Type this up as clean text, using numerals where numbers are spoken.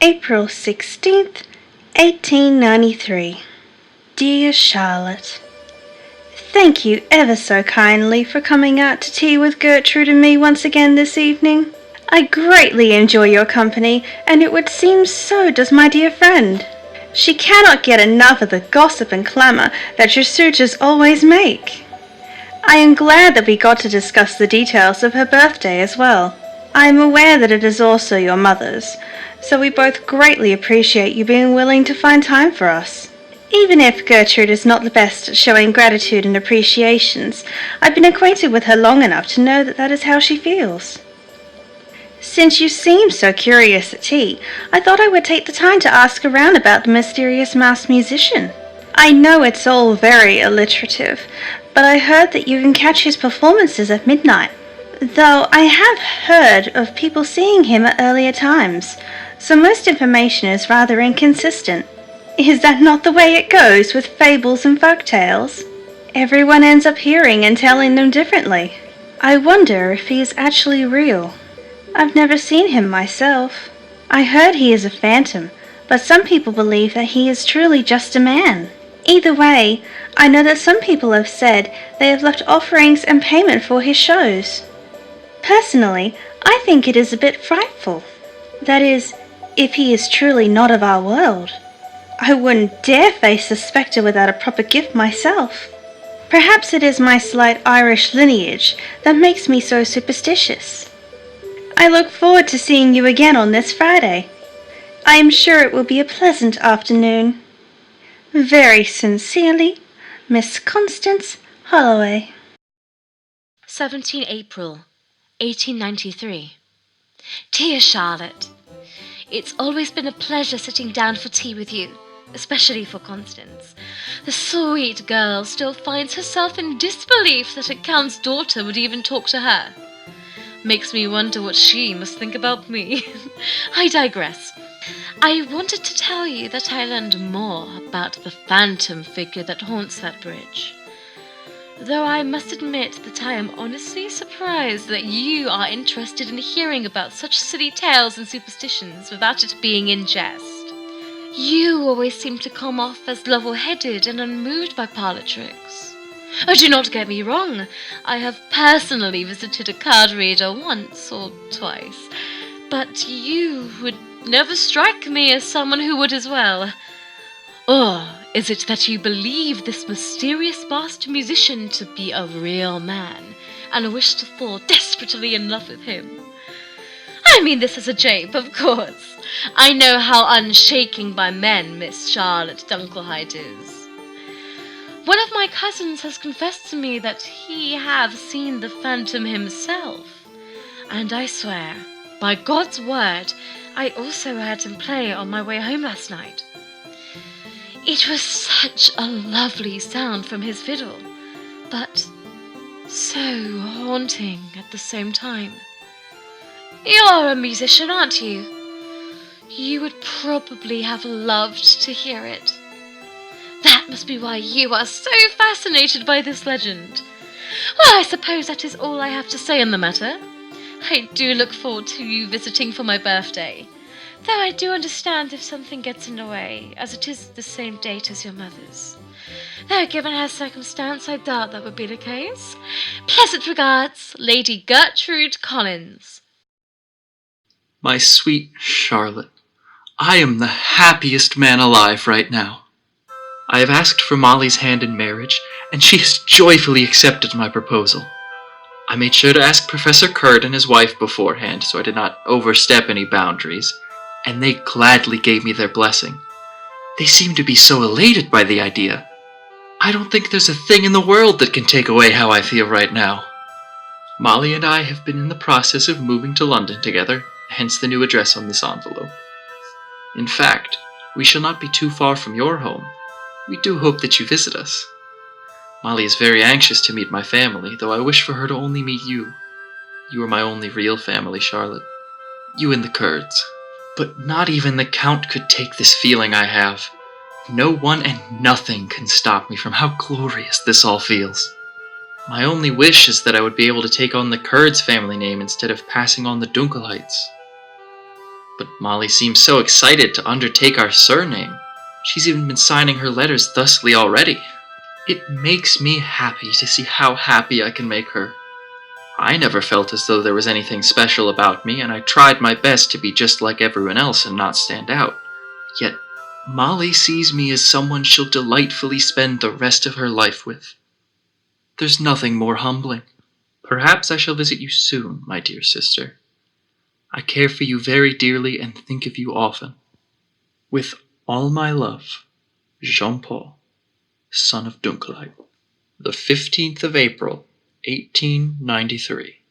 April 16th, 1893. Dear Charlotte, thank you ever so kindly for coming out to tea with Gertrude and me once again this evening. I greatly enjoy your company, and it would seem so does my dear friend. She cannot get enough of the gossip and clamour that your suitors always make. I am glad that we got to discuss the details of her birthday as well. I am aware that it is also your mother's, so we both greatly appreciate you being willing to find time for us. Even if Gertrude is not the best at showing gratitude and appreciations, I've been acquainted with her long enough to know that that is how she feels. Since you seem so curious at tea, I thought I would take the time to ask around about the mysterious masked musician. I know it's all very alliterative, but I heard that you can catch his performances at midnight. Though I have heard of people seeing him at earlier times, so most information is rather inconsistent. Is that not the way it goes with fables and folk tales? Everyone ends up hearing and telling them differently. I wonder if he is actually real. I've never seen him myself. I heard he is a phantom, but some people believe that he is truly just a man. Either way, I know that some people have said they have left offerings and payment for his shows. Personally, I think it is a bit frightful. That is, if he is truly not of our world. I wouldn't dare face a spectre without a proper gift myself. Perhaps it is my slight Irish lineage that makes me so superstitious. I look forward to seeing you again on this Friday. I am sure it will be a pleasant afternoon. Very sincerely, Miss Constance Holloway. 17 April, 1893. Dear Charlotte, it's always been a pleasure sitting down for tea with you, especially for Constance. The sweet girl still finds herself in disbelief that a count's daughter would even talk to her. Makes me wonder what she must think about me. I digress. I wanted to tell you that I learned more about the phantom figure that haunts that bridge. Though I must admit that I am honestly surprised that you are interested in hearing about such silly tales and superstitions without it being in jest. You always seem to come off as level-headed and unmoved by parlour tricks. Oh, do not get me wrong. I have personally visited a card reader once or twice, but you would never strike me as someone who would as well. Or is it that you believe this mysterious masked musician to be a real man, and wish to fall desperately in love with him? I mean this as a jape, of course. I know how unshaken by men Miss Charlotte Dunkelheit is. One of my cousins has confessed to me that he have seen the phantom himself, and I swear, by God's word, I also heard him play on my way home last night. It was such a lovely sound from his fiddle, but so haunting at the same time. You're a musician, aren't you? You would probably have loved to hear it. That must be why you are so fascinated by this legend. Well, I suppose that is all I have to say on the matter. I do look forward to you visiting for my birthday, though I do understand if something gets in the way, as it is the same date as your mother's. Though given her circumstance, I doubt that would be the case. Pleasant regards, Lady Gertrude Collins. My sweet Charlotte, I am the happiest man alive right now. I have asked for Molly's hand in marriage, and she has joyfully accepted my proposal. I made sure to ask Professor Kurt and his wife beforehand, so I did not overstep any boundaries, and they gladly gave me their blessing. They seem to be so elated by the idea. I don't think there's a thing in the world that can take away how I feel right now. Molly and I have been in the process of moving to London together, hence the new address on this envelope. In fact, we shall not be too far from your home. We do hope that you visit us. Molly is very anxious to meet my family, though I wish for her to only meet you. You are my only real family, Charlotte. You and the Kurds. But not even the Count could take this feeling I have. No one and nothing can stop me from how glorious this all feels. My only wish is that I would be able to take on the Kurds family name instead of passing on the Dunkelheits. but Molly seems so excited to undertake our surname. She's even been signing her letters thusly already. It makes me happy to see how happy I can make her. I never felt as though there was anything special about me, and I tried my best to be just like everyone else and not stand out. Yet, Molly sees me as someone she'll delightfully spend the rest of her life with. There's nothing more humbling. Perhaps I shall visit you soon, my dear sister. I care for you very dearly and think of you often. With all my love, Jean-Paul, son of Dunkelheit. The 15th of April, 1893.